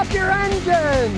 off your engine!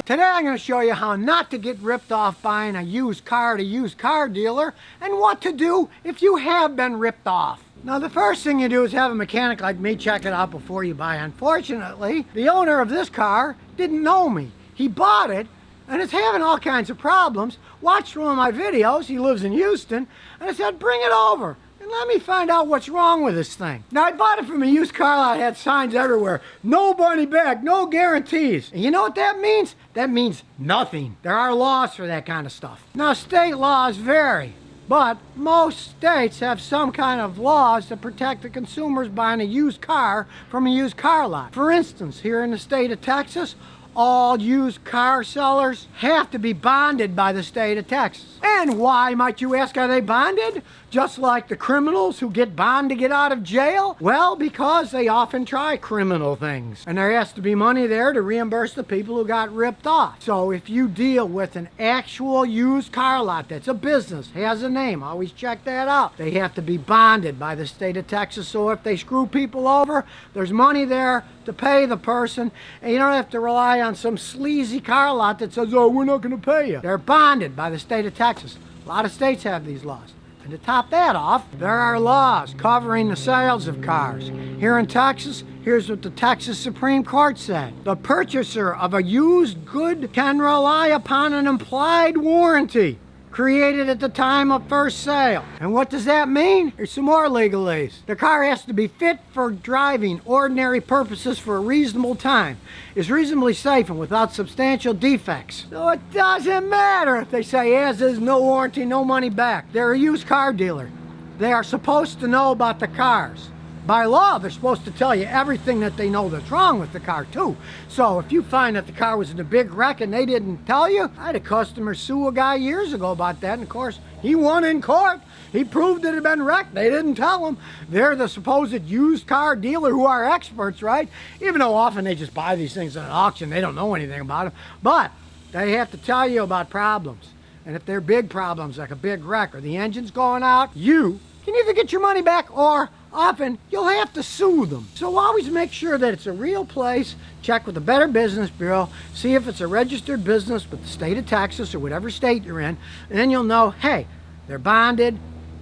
Today I'm going to show you how not to get ripped off buying a used car at a used car dealer and what to do if you have been ripped off. Now the first thing you do is have a mechanic like me check it out before you buy. Unfortunately, the owner of this car didn't know me. He bought it and it's having all kinds of problems. Watched one of my videos, he lives in Houston, and I said bring it over and let me find out what's wrong with this thing. Now I bought it from a used car lot, had signs everywhere. No money back, no guarantees. And you know what that means? That means nothing. There are laws for that kind of stuff. Now state laws vary, but most states have some kind of laws to protect the consumers buying a used car from a used car lot. For instance, here in the state of Texas, all used car sellers have to be bonded by the state of Texas. And why, might you ask, are they bonded? Just like the criminals who get bond to get out of jail? Well, because they often try criminal things. And there has to be money there to reimburse the people who got ripped off. So if you deal with an actual used car lot that's a business, has a name, always check that out. They have to be bonded by the state of Texas, so if they screw people over, there's money there to pay the person, and you don't have to rely on some sleazy car lot that says, oh, we're not going to pay you. They're bonded by the state of Texas. A lot of states have these laws. And to top that off, there are laws covering the sales of cars. Here in Texas, here's what the Texas Supreme Court said. The purchaser of a used good can rely upon an implied warranty created at the time of first sale. And what does that mean? Here's some more legalese. The car has to be fit for driving ordinary purposes for a reasonable time, is reasonably safe and without substantial defects. So it doesn't matter if they say as is, no warranty, no money back. They're a used car dealer. They are supposed to know about the cars. By law, they're supposed to tell you everything that they know that's wrong with the car too. So if you find that the car was in a big wreck and they didn't tell you, I had a customer sue a guy years ago about that, and of course, he won in court. He proved it had been wrecked. They didn't tell him. They're the supposed used car dealer who are experts, right? Even though often they just buy these things at an auction, they don't know anything about them. But they have to tell you about problems. And if they're big problems, like a big wreck or the engine's going out, you can either get your money back or often you'll have to sue them. So always make sure that it's a real place. Check with the Better Business Bureau. See if it's a registered business with the state of Texas or whatever state you're in. And then you'll know, hey, they're bonded.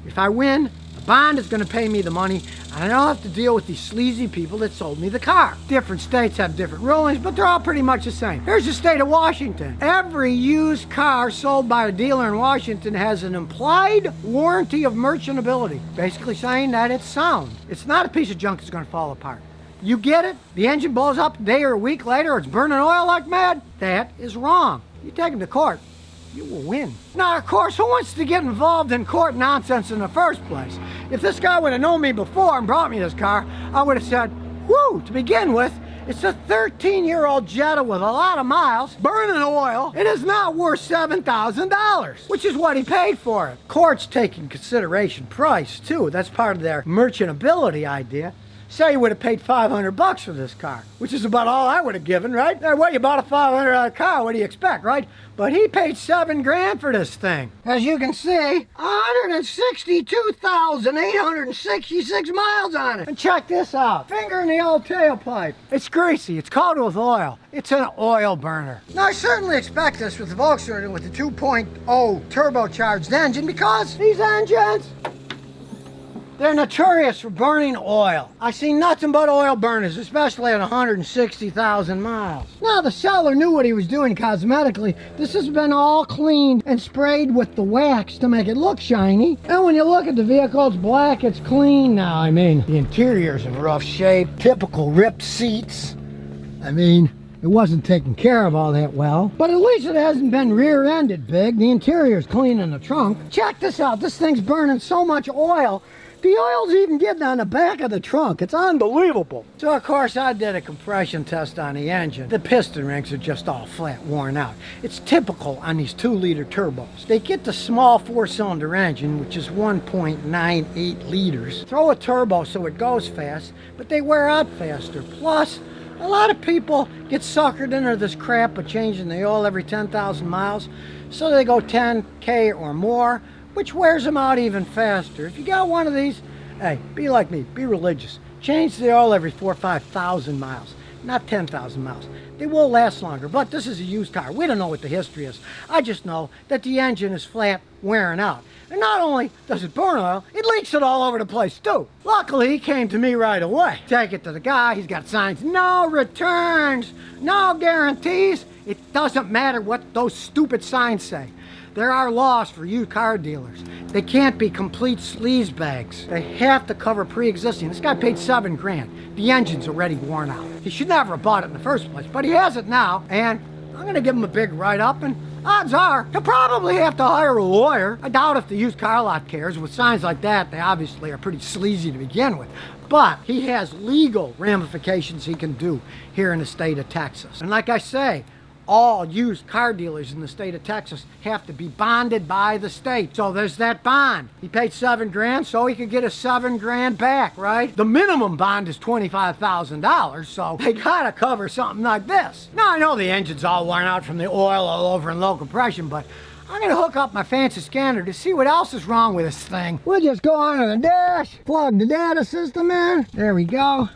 If I win, the bond is going to pay me the money. And I don't have to deal with these sleazy people that sold me the car. Different states have different rulings, but they're all pretty much the same. Here's the state of Washington. Every used car sold by a dealer in Washington has an implied warranty of merchantability, basically saying that it's sound. It's not a piece of junk that's going to fall apart. You get it, the engine blows up a day or a week later, it's burning oil like mad. That is wrong. You take them to court, you will win. Now, of course, who wants to get involved in court nonsense in the first place? If this guy would have known me before and brought me this car, I would have said, whoo, to begin with, it's a 13-year-old Jetta with a lot of miles, burning oil. It is not worth $7,000, which is what he paid for it. Courts take in consideration price, too. That's part of their merchantability idea. Say you would have paid $500 for this car, which is about all I would have given, right? Well, you bought a $500 car, what do you expect, right? But he paid $7 grand for this thing. As you can see, 162,866 miles on it. And check this out, finger in the old tailpipe. It's greasy, it's coated with oil. It's an oil burner. Now, I certainly expect this with the Volkswagen with the 2.0 turbocharged engine, because these engines, they're notorious for burning oil. I see nothing but oil burners, especially at 160,000 miles. Now, the seller knew what he was doing cosmetically. This has been all cleaned and sprayed with the wax to make it look shiny. And when you look at the vehicle, it's black, it's clean now. I mean, the interior's in rough shape, typical ripped seats. I mean, it wasn't taken care of all that well, but at least it hasn't been rear-ended big. The interior's clean in the trunk. Check this out, this thing's burning so much oil, the oil's even getting on the back of the trunk. It's unbelievable. So of course I did a compression test on the engine. The piston rings are just all flat, worn out. It's typical on these 2-liter turbos. They get the small 4-cylinder engine, which is 1.98 liters. Throw a turbo so it goes fast, but they wear out faster. Plus, a lot of people get suckered into this crap of changing the oil every 10,000 miles. So they go 10K or more, which wears them out even faster. If you got one of these, hey, be like me, be religious. Change the oil every 4,000 or 5,000 miles, not 10,000 miles. They will last longer, but this is a used car. We don't know what the history is. I just know that the engine is flat, wearing out. And not only does it burn oil, it leaks it all over the place too. Luckily, he came to me right away. Take it to the guy, he's got signs, no returns, no guarantees. It doesn't matter what those stupid signs say. There are laws for used car dealers. They can't be complete sleazebags. They have to cover pre-existing. This guy paid $7 grand. The engine's already worn out. He should never have bought it in the first place, but he has it now, and I'm gonna give him a big write-up, and odds are he'll probably have to hire a lawyer. I doubt if the used car lot cares. With signs like that, they obviously are pretty sleazy to begin with. But he has legal ramifications he can do here in the state of Texas. And like I say, all used car dealers in the state of Texas have to be bonded by the state. So there's that bond. He paid $7 grand, so he could get a $7 grand back, right? The minimum bond is $25,000, so they gotta cover something like this. Now I know the engine's all worn out from the oil all over and low compression, but I'm gonna hook up my fancy scanner to see what else is wrong with this thing. We'll just go onto the dash, plug the data system in. There we go.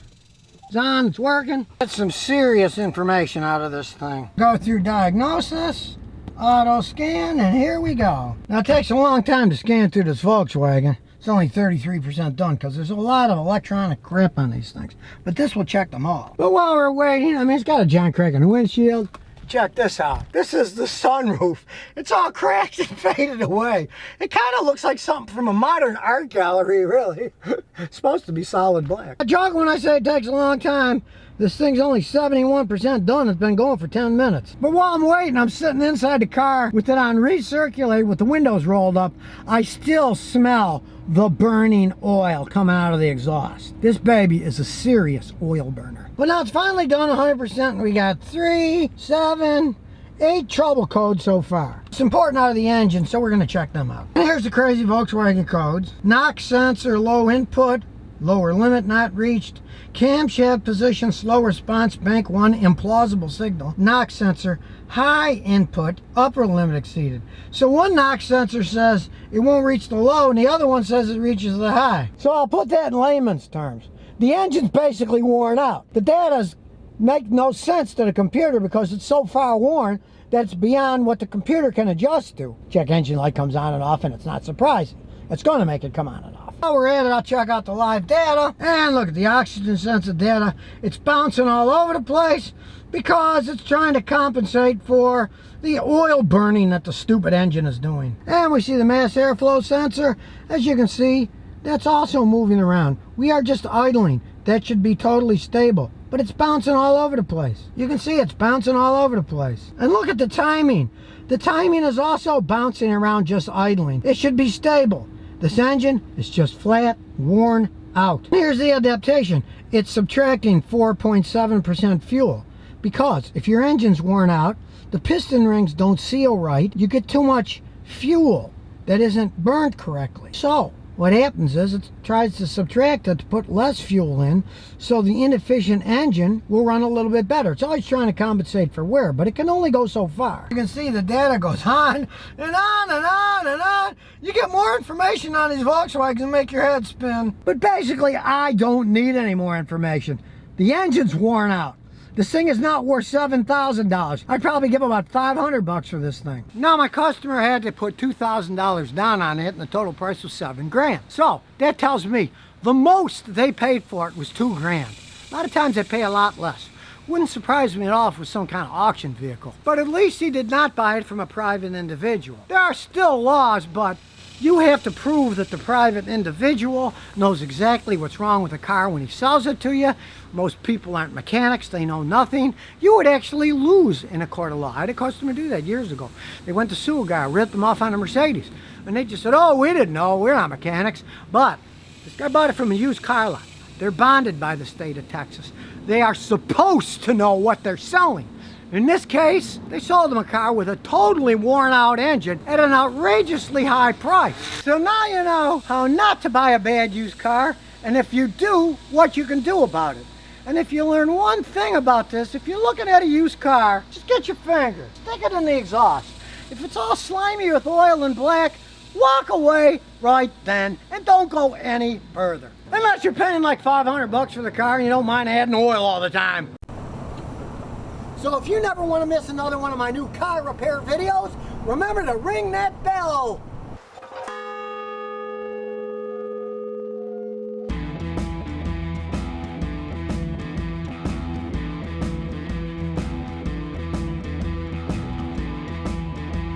It's on, it's working. Get some serious information out of this thing. Go through diagnosis, auto scan, and here we go. Now it takes a long time to scan through this Volkswagen. It's only 33% done because there's a lot of electronic crap on these things. But this will check them all. But while we're waiting, I mean, it's got a John Craig on the windshield. Check this out. This is the sunroof. It's all cracked and faded away. It kind of looks like something from a modern art gallery, really. It's supposed to be solid black. I joke when I say it takes a long time. This thing's only 71% done. It's been going for 10 minutes. But while I'm waiting, I'm sitting inside the car with it on recirculate with the windows rolled up. I still smell the burning oil coming out of the exhaust. This baby is a serious oil burner. But now it's finally done 100%, and we got 3, 7, 8 trouble codes so far. It's important out of the engine, so we're gonna check them out. And here's the crazy Volkswagen codes. Knock sensor, low input, lower limit not reached. Camshaft position, slow response, bank 1, implausible signal. Knock sensor, high input, upper limit exceeded. So one knock sensor says it won't reach the low, and the other one says it reaches the high. So I'll put that in layman's terms. The engine's basically worn out. The data's make no sense to the computer because it's so far worn that it's beyond what the computer can adjust to. Check engine light comes on and off, and it's not surprising. It's going to make it come on and off. While we're at it, I'll check out the live data. And look at the oxygen sensor data. It's bouncing all over the place because it's trying to compensate for the oil burning that the stupid engine is doing. And we see the mass airflow sensor. As you can see, that's also moving around. We are just idling. That should be totally stable. But it's bouncing all over the place. You can see it's bouncing all over the place. And look at the timing. The timing is also bouncing around just idling. It should be stable. This engine is just flat, worn out. Here's the adaptation. It's subtracting 4.7% fuel. Because if your engine's worn out, the piston rings don't seal right. You get too much fuel that isn't burned correctly. So what happens is it tries to subtract it to put less fuel in, so the inefficient engine will run a little bit better. It's always trying to compensate for wear, but it can only go so far. You can see the data goes on and on and on and on. You get more information on these Volkswagens and make your head spin. But basically, I don't need any more information. The engine's worn out. This thing is not worth $7,000. I'd probably give about $500 for this thing. Now my customer had to put $2,000 down on it, and the total price was $7 grand. So that tells me the most they paid for it was $2 grand. A lot of times they pay a lot less. Wouldn't surprise me at all if it was some kind of auction vehicle. But at least he did not buy it from a private individual. There are still laws, but you have to prove that the private individual knows exactly what's wrong with the car when he sells it to you. Most people aren't mechanics, they know nothing. You would actually lose in a court of law. I had a customer do that years ago. They went to sue a guy, ripped them off on a Mercedes. And they just said, oh, we didn't know, we're not mechanics. But this guy bought it from a used car lot. They're bonded by the state of Texas. They are supposed to know what they're selling. In this case, they sold him a car with a totally worn out engine at an outrageously high price. So now you know how not to buy a bad used car, and if you do, what you can do about it. And if you learn one thing about this, if you're looking at a used car, just get your finger, stick it in the exhaust. If it's all slimy with oil and black, walk away right then and don't go any further. Unless you're paying like 500 bucks for the car and you don't mind adding oil all the time. So if you never want to miss another one of my new car repair videos, remember to ring that bell.